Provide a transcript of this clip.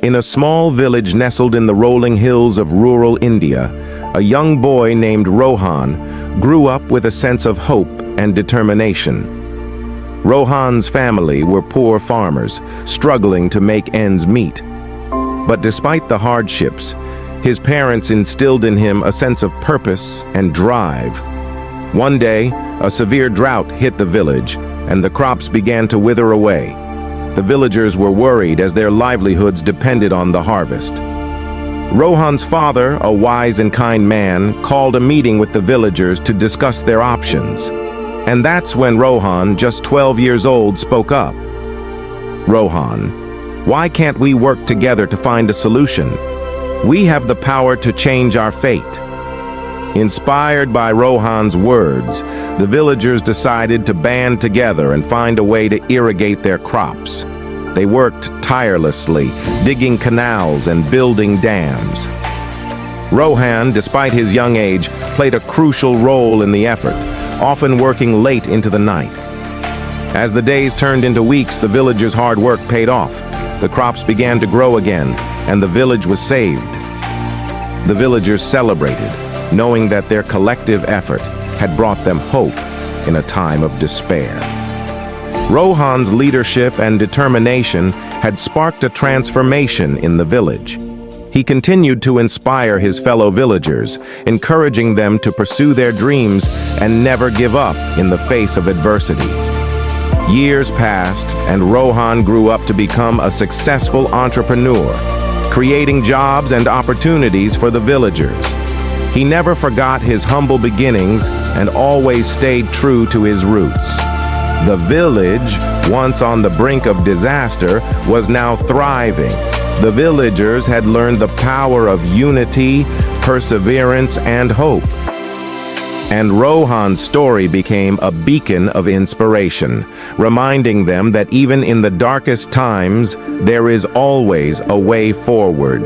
In a small village nestled in the rolling hills of rural India, a young boy named Rohan grew up with a sense of hope and determination. Rohan's family were poor farmers, struggling to make ends meet. But despite the hardships, his parents instilled in him a sense of purpose and drive. One day, a severe drought hit the village, and the crops began to wither away. The villagers were worried as their livelihoods depended on the harvest. Rohan's father, a wise and kind man, called a meeting with the villagers to discuss their options. And that's when Rohan, just 12 years old, spoke up. "Rohan, why can't we work together to find a solution? We have the power to change our fate." Inspired by Rohan's words, the villagers decided to band together and find a way to irrigate their crops. They worked tirelessly, digging canals and building dams. Rohan, despite his young age, played a crucial role in the effort, often working late into the night. As the days turned into weeks, the villagers' hard work paid off. The crops began to grow again, and the village was saved. The villagers celebrated, knowing that their collective effort had brought them hope in a time of despair. Rohan's leadership and determination had sparked a transformation in the village. He continued to inspire his fellow villagers, encouraging them to pursue their dreams and never give up in the face of adversity. Years passed, and Rohan grew up to become a successful entrepreneur, creating jobs and opportunities for the villagers. He never forgot his humble beginnings and always stayed true to his roots. The village, once on the brink of disaster, was now thriving. The villagers had learned the power of unity, perseverance, and hope. And Rohan's story became a beacon of inspiration, reminding them that even in the darkest times, there is always a way forward.